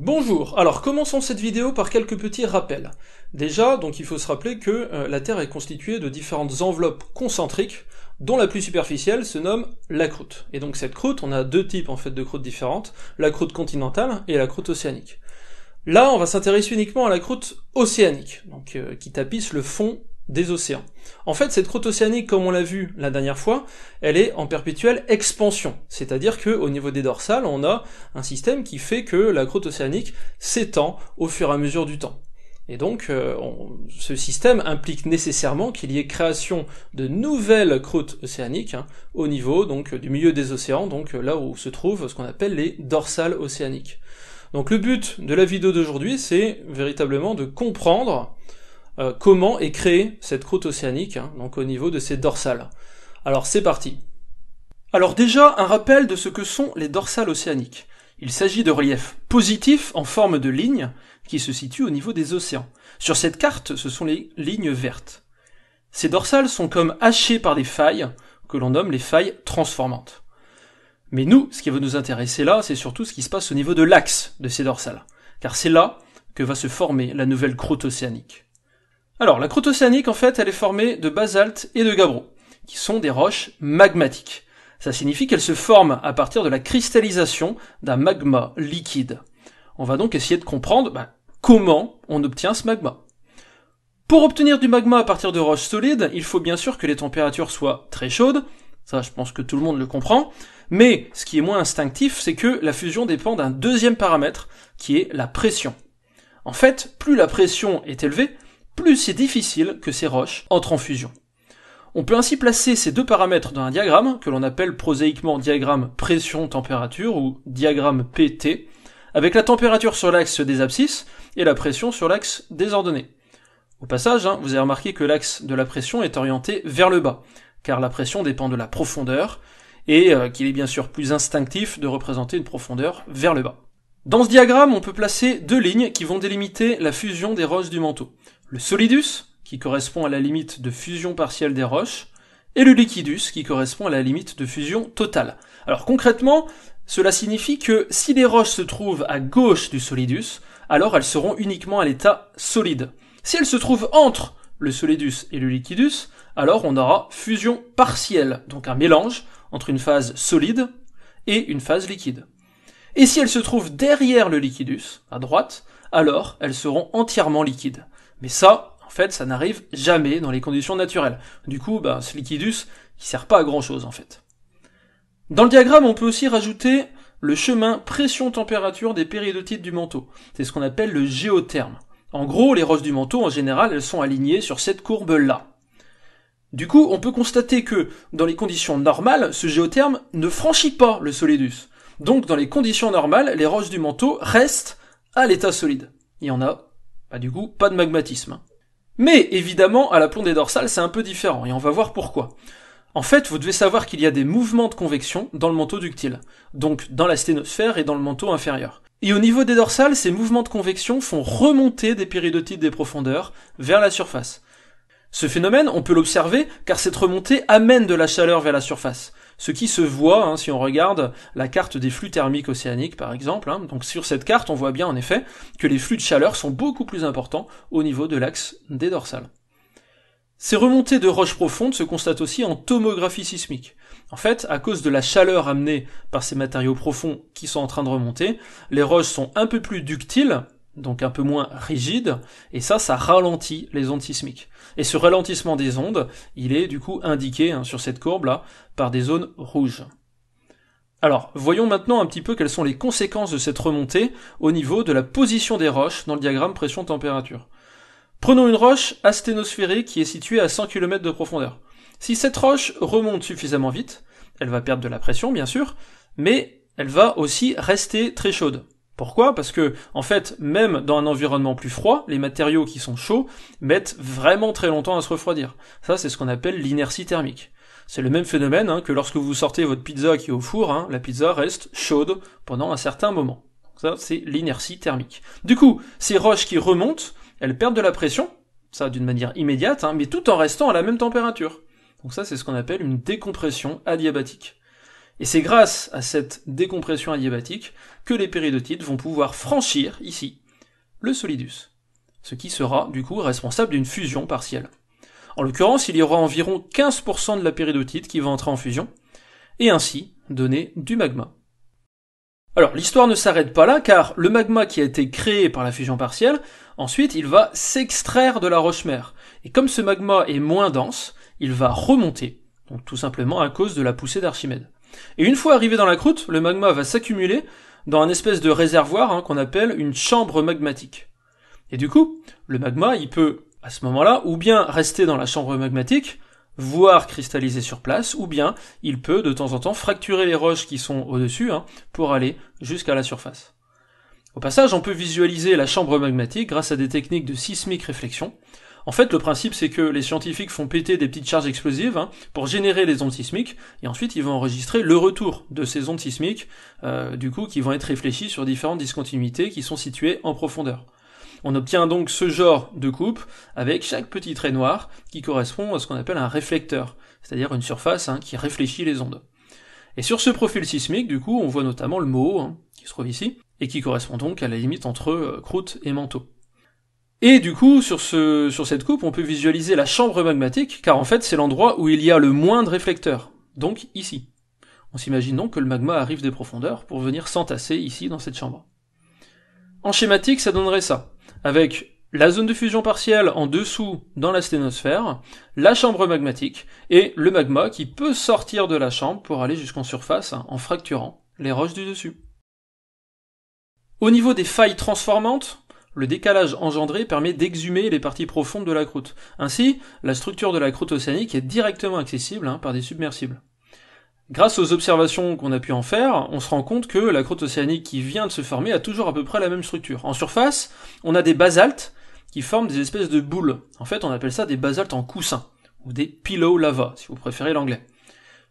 Bonjour, alors commençons cette vidéo par quelques petits rappels. Déjà, donc il faut se rappeler que la Terre est constituée de différentes enveloppes concentriques, dont la plus superficielle se nomme la croûte. Et donc cette croûte, on a deux types en fait de croûtes différentes, la croûte continentale et la croûte océanique. Là, on va s'intéresser uniquement à la croûte océanique, donc qui tapisse le fond des océans. En fait, cette croûte océanique, comme on l'a vu la dernière fois, elle est en perpétuelle expansion. C'est-à-dire que au niveau des dorsales, on a un système qui fait que la croûte océanique s'étend au fur et à mesure du temps. Et donc, ce système implique nécessairement qu'il y ait création de nouvelles croûtes océaniques au niveau donc du milieu des océans, donc là où se trouvent ce qu'on appelle les dorsales océaniques. Donc le but de la vidéo d'aujourd'hui, c'est véritablement de comprendre comment est créée cette croûte océanique, donc au niveau de ces dorsales. Alors c'est parti. Alors déjà, un rappel de ce que sont les dorsales océaniques. Il s'agit de reliefs positifs en forme de ligne qui se situent au niveau des océans. Sur cette carte, ce sont les lignes vertes. Ces dorsales sont comme hachées par des failles, que l'on nomme les failles transformantes. Mais nous, ce qui va nous intéresser là, c'est surtout ce qui se passe au niveau de l'axe de ces dorsales, car c'est là que va se former la nouvelle croûte océanique. Alors, la croûte océanique, en fait, elle est formée de basalte et de gabbro, qui sont des roches magmatiques. Ça signifie qu'elles se forment à partir de la cristallisation d'un magma liquide. On va donc essayer de comprendre comment on obtient ce magma. Pour obtenir du magma à partir de roches solides, il faut bien sûr que les températures soient très chaudes, ça je pense que tout le monde le comprend, mais ce qui est moins instinctif, c'est que la fusion dépend d'un deuxième paramètre, qui est la pression. En fait, plus la pression est élevée, plus c'est difficile que ces roches entrent en fusion. On peut ainsi placer ces deux paramètres dans un diagramme, que l'on appelle prosaïquement diagramme pression-température, ou diagramme PT, avec la température sur l'axe des abscisses et la pression sur l'axe des ordonnées. Au passage, vous avez remarqué que l'axe de la pression est orienté vers le bas, car la pression dépend de la profondeur, et qu'il est bien sûr plus instinctif de représenter une profondeur vers le bas. Dans ce diagramme, on peut placer deux lignes qui vont délimiter la fusion des roches du manteau. Le solidus, qui correspond à la limite de fusion partielle des roches, et le liquidus, qui correspond à la limite de fusion totale. Alors concrètement, cela signifie que si les roches se trouvent à gauche du solidus, alors elles seront uniquement à l'état solide. Si elles se trouvent entre le solidus et le liquidus, alors on aura fusion partielle, donc un mélange entre une phase solide et une phase liquide. Et si elles se trouvent derrière le liquidus, à droite, alors elles seront entièrement liquides. Mais ça, en fait, ça n'arrive jamais dans les conditions naturelles. Du coup, ce liquidus, il sert pas à grand chose, en fait. Dans le diagramme, on peut aussi rajouter le chemin pression-température des péridotites du manteau. C'est ce qu'on appelle le géotherme. En gros, les roches du manteau, en général, elles sont alignées sur cette courbe-là. Du coup, on peut constater que, dans les conditions normales, ce géotherme ne franchit pas le solidus. Donc, dans les conditions normales, les roches du manteau restent à l'état solide. Il y en a, du coup, pas de magmatisme. Mais, évidemment, à l'aplomb des dorsales, c'est un peu différent, et on va voir pourquoi. En fait, vous devez savoir qu'il y a des mouvements de convection dans le manteau ductile, donc dans la sténosphère et dans le manteau inférieur. Et au niveau des dorsales, ces mouvements de convection font remonter des péridotites des profondeurs vers la surface. Ce phénomène, on peut l'observer car cette remontée amène de la chaleur vers la surface. Ce qui se voit si on regarde la carte des flux thermiques océaniques par exemple. Donc sur cette carte, on voit bien en effet que les flux de chaleur sont beaucoup plus importants au niveau de l'axe des dorsales. Ces remontées de roches profondes se constatent aussi en tomographie sismique. En fait, à cause de la chaleur amenée par ces matériaux profonds qui sont en train de remonter, les roches sont un peu plus ductiles, donc un peu moins rigides, et ça ralentit les ondes sismiques. Et ce ralentissement des ondes, il est du coup indiqué sur cette courbe-là par des zones rouges. Alors, voyons maintenant un petit peu quelles sont les conséquences de cette remontée au niveau de la position des roches dans le diagramme pression-température. Prenons une roche asténosphérique qui est située à 100 km de profondeur. Si cette roche remonte suffisamment vite, elle va perdre de la pression bien sûr, mais elle va aussi rester très chaude. Pourquoi ? Parce que, en fait, même dans un environnement plus froid, les matériaux qui sont chauds mettent vraiment très longtemps à se refroidir. Ça, c'est ce qu'on appelle l'inertie thermique. C'est le même phénomène que lorsque vous sortez votre pizza qui est au four, la pizza reste chaude pendant un certain moment. Ça, c'est l'inertie thermique. Du coup, ces roches qui remontent, elles perdent de la pression, ça d'une manière immédiate, mais tout en restant à la même température. Donc ça, c'est ce qu'on appelle une décompression adiabatique. Et c'est grâce à cette décompression adiabatique que les péridotites vont pouvoir franchir, ici, le solidus, ce qui sera, du coup, responsable d'une fusion partielle. En l'occurrence, il y aura environ 15% de la péridotite qui va entrer en fusion, et ainsi donner du magma. Alors, l'histoire ne s'arrête pas là, car le magma qui a été créé par la fusion partielle, ensuite, il va s'extraire de la roche-mère. Et comme ce magma est moins dense, il va remonter, donc tout simplement à cause de la poussée d'Archimède. Et une fois arrivé dans la croûte, le magma va s'accumuler dans un espèce de réservoir qu'on appelle une chambre magmatique. Et du coup, le magma, il peut, à ce moment-là, ou bien rester dans la chambre magmatique, voire cristalliser sur place, ou bien il peut de temps en temps fracturer les roches qui sont au-dessus pour aller jusqu'à la surface. Au passage, on peut visualiser la chambre magmatique grâce à des techniques de sismique réflexion. En fait, le principe, c'est que les scientifiques font péter des petites charges explosives pour générer les ondes sismiques, et ensuite ils vont enregistrer le retour de ces ondes sismiques, qui vont être réfléchies sur différentes discontinuités qui sont situées en profondeur. On obtient donc ce genre de coupe avec chaque petit trait noir qui correspond à ce qu'on appelle un réflecteur, c'est-à-dire une surface qui réfléchit les ondes. Et sur ce profil sismique, du coup, on voit notamment le MOO, qui se trouve ici, et qui correspond donc à la limite entre croûte et manteau. Et du coup, sur cette coupe, on peut visualiser la chambre magmatique, car en fait, c'est l'endroit où il y a le moins de réflecteurs, donc ici. On s'imagine donc que le magma arrive des profondeurs pour venir s'entasser ici dans cette chambre. En schématique, ça donnerait ça, avec la zone de fusion partielle en dessous dans la sténosphère, la chambre magmatique, et le magma qui peut sortir de la chambre pour aller jusqu'en surface en fracturant les roches du dessus. Au niveau des failles transformantes, le décalage engendré permet d'exhumer les parties profondes de la croûte. Ainsi, la structure de la croûte océanique est directement accessible par des submersibles. Grâce aux observations qu'on a pu en faire, on se rend compte que la croûte océanique qui vient de se former a toujours à peu près la même structure. En surface, on a des basaltes qui forment des espèces de boules. En fait, on appelle ça des basaltes en coussin, ou des pillow lava, si vous préférez l'anglais.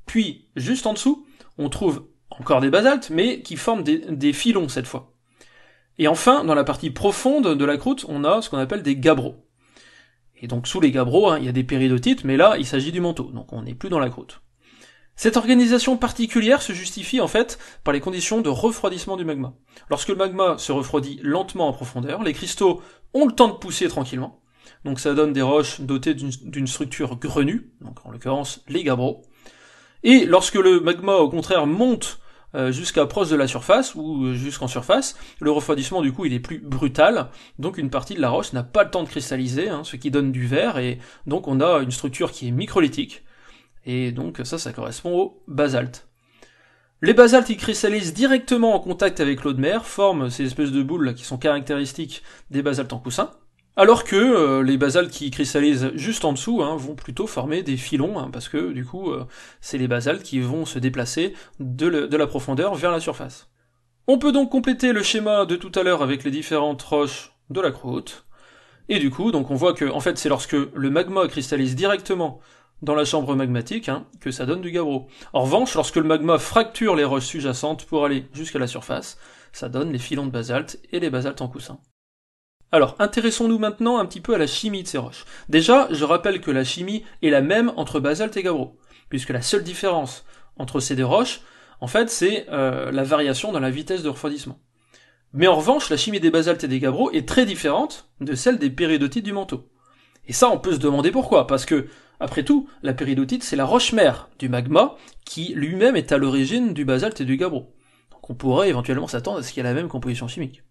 Puis, juste en dessous, on trouve encore des basaltes, mais qui forment des filons cette fois. Et enfin, dans la partie profonde de la croûte, on a ce qu'on appelle des gabbros. Et donc, sous les gabbros, il y a des péridotites, mais là, il s'agit du manteau, donc on n'est plus dans la croûte. Cette organisation particulière se justifie en fait par les conditions de refroidissement du magma. Lorsque le magma se refroidit lentement en profondeur, les cristaux ont le temps de pousser tranquillement, donc ça donne des roches dotées d'une structure grenue, donc en l'occurrence les gabbros, et lorsque le magma au contraire monte jusqu'à proche de la surface, ou jusqu'en surface, le refroidissement du coup il est plus brutal, donc une partie de la roche n'a pas le temps de cristalliser, ce qui donne du verre, et donc on a une structure qui est microlytique, et donc ça correspond au basalte. Les basaltes qui cristallisent directement en contact avec l'eau de mer forment ces espèces de boules là, qui sont caractéristiques des basaltes en coussin, alors que les basaltes qui cristallisent juste en dessous vont plutôt former des filons, parce que du coup c'est les basaltes qui vont se déplacer de la profondeur vers la surface. On peut donc compléter le schéma de tout à l'heure avec les différentes roches de la croûte, et du coup donc on voit que en fait c'est lorsque le magma cristallise directement dans la chambre magmatique, que ça donne du gabbro. En revanche, lorsque le magma fracture les roches sous-jacentes pour aller jusqu'à la surface, ça donne les filons de basalte et les basaltes en coussin. Alors, intéressons-nous maintenant un petit peu à la chimie de ces roches. Déjà, je rappelle que la chimie est la même entre basalte et gabbro, puisque la seule différence entre ces deux roches, en fait, c'est la variation dans la vitesse de refroidissement. Mais en revanche, la chimie des basaltes et des gabbros est très différente de celle des péridotites du manteau. Et ça, on peut se demander pourquoi, parce que, après tout, la péridotite, c'est la roche-mère du magma, qui lui-même est à l'origine du basalte et du gabbro. Donc on pourrait éventuellement s'attendre à ce qu'il y ait la même composition chimique.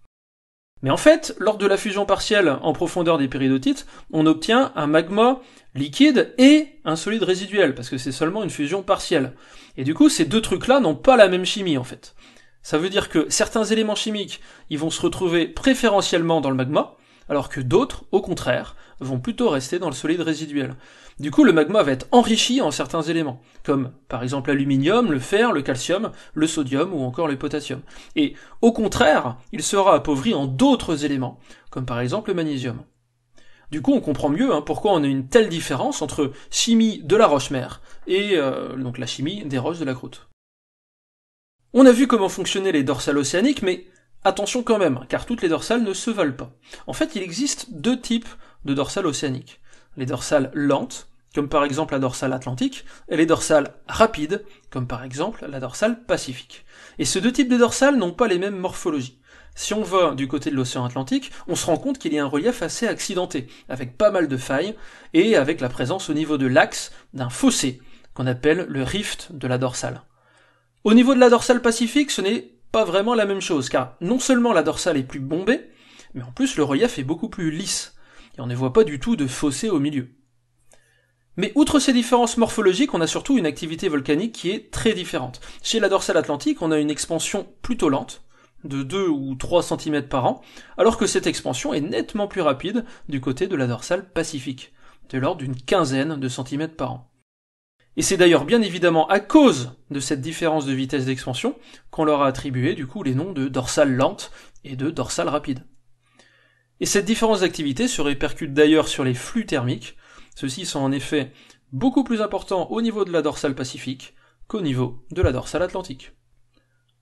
Mais en fait, lors de la fusion partielle en profondeur des péridotites, on obtient un magma liquide et un solide résiduel, parce que c'est seulement une fusion partielle. Et du coup, ces deux trucs-là n'ont pas la même chimie, en fait. Ça veut dire que certains éléments chimiques, ils vont se retrouver préférentiellement dans le magma, alors que d'autres, au contraire, vont plutôt rester dans le solide résiduel. Du coup, le magma va être enrichi en certains éléments, comme par exemple l'aluminium, le fer, le calcium, le sodium ou encore le potassium. Et au contraire, il sera appauvri en d'autres éléments, comme par exemple le magnésium. Du coup, on comprend mieux pourquoi on a une telle différence entre chimie de la roche-mère et donc la chimie des roches de la croûte. On a vu comment fonctionnaient les dorsales océaniques, mais attention quand même, car toutes les dorsales ne se valent pas. En fait, il existe deux types de dorsales océaniques. Les dorsales lentes comme par exemple la dorsale atlantique, et les dorsales rapides, comme par exemple la dorsale pacifique. Et ces deux types de dorsales n'ont pas les mêmes morphologies. Si on va du côté de l'océan Atlantique, on se rend compte qu'il y a un relief assez accidenté, avec pas mal de failles, et avec la présence au niveau de l'axe d'un fossé, qu'on appelle le rift de la dorsale. Au niveau de la dorsale pacifique, ce n'est pas vraiment la même chose, car non seulement la dorsale est plus bombée, mais en plus le relief est beaucoup plus lisse, et on ne voit pas du tout de fossé au milieu. Mais outre ces différences morphologiques, on a surtout une activité volcanique qui est très différente. Chez la dorsale atlantique, on a une expansion plutôt lente, de 2 ou 3 cm par an, alors que cette expansion est nettement plus rapide du côté de la dorsale pacifique, de l'ordre d'une quinzaine de centimètres par an. Et c'est d'ailleurs bien évidemment à cause de cette différence de vitesse d'expansion qu'on leur a attribué du coup les noms de dorsale lente et de dorsale rapide. Et cette différence d'activité se répercute d'ailleurs sur les flux thermiques. Ceux-ci sont en effet beaucoup plus importants au niveau de la dorsale pacifique qu'au niveau de la dorsale atlantique.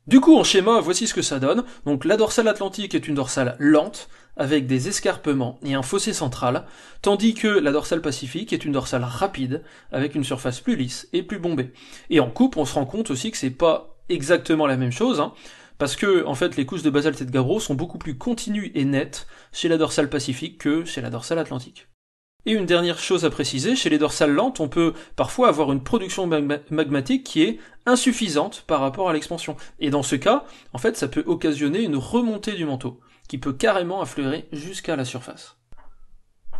Du coup, en schéma, voici ce que ça donne. Donc la dorsale atlantique est une dorsale lente, avec des escarpements et un fossé central, tandis que la dorsale pacifique est une dorsale rapide, avec une surface plus lisse et plus bombée. Et en coupe, on se rend compte aussi que c'est pas exactement la même chose, parce que, en fait, les couches de basalte et de gabbro sont beaucoup plus continues et nettes chez la dorsale pacifique que chez la dorsale atlantique. Et une dernière chose à préciser, chez les dorsales lentes, on peut parfois avoir une production magmatique qui est insuffisante par rapport à l'expansion. Et dans ce cas, en fait, ça peut occasionner une remontée du manteau, qui peut carrément affleurer jusqu'à la surface.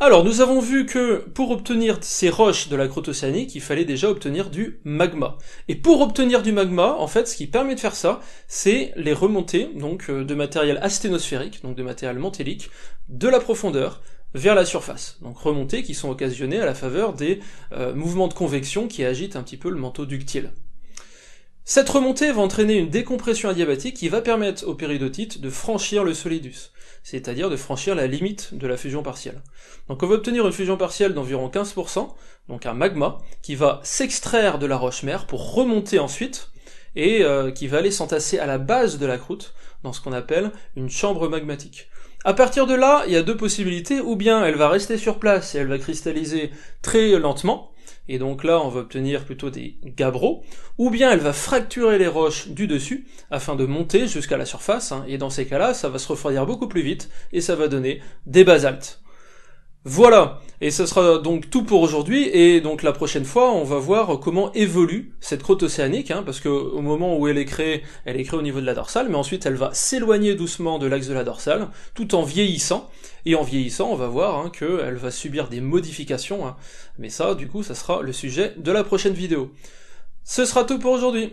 Alors, nous avons vu que pour obtenir ces roches de la croûte océanique, il fallait déjà obtenir du magma. Et pour obtenir du magma, en fait, ce qui permet de faire ça, c'est les remontées, donc, de matériel asténosphérique, donc de matériel mantélique, de la profondeur, vers la surface, donc remontées qui sont occasionnées à la faveur des mouvements de convection qui agitent un petit peu le manteau ductile. Cette remontée va entraîner une décompression adiabatique qui va permettre au péridotite de franchir le solidus, c'est-à-dire de franchir la limite de la fusion partielle. Donc on va obtenir une fusion partielle d'environ 15%, donc un magma, qui va s'extraire de la roche-mère pour remonter ensuite, et qui va aller s'entasser à la base de la croûte, dans ce qu'on appelle une chambre magmatique. À partir de là, il y a deux possibilités, ou bien elle va rester sur place et elle va cristalliser très lentement, et donc là on va obtenir plutôt des gabbros, ou bien elle va fracturer les roches du dessus afin de monter jusqu'à la surface, et dans ces cas-là ça va se refroidir beaucoup plus vite et ça va donner des basaltes. Voilà, et ce sera donc tout pour aujourd'hui, et donc la prochaine fois, on va voir comment évolue cette croûte océanique, parce que au moment où elle est créée au niveau de la dorsale, mais ensuite elle va s'éloigner doucement de l'axe de la dorsale, tout en vieillissant, et en vieillissant, on va voir qu'elle va subir des modifications, mais ça, du coup, ça sera le sujet de la prochaine vidéo. Ce sera tout pour aujourd'hui.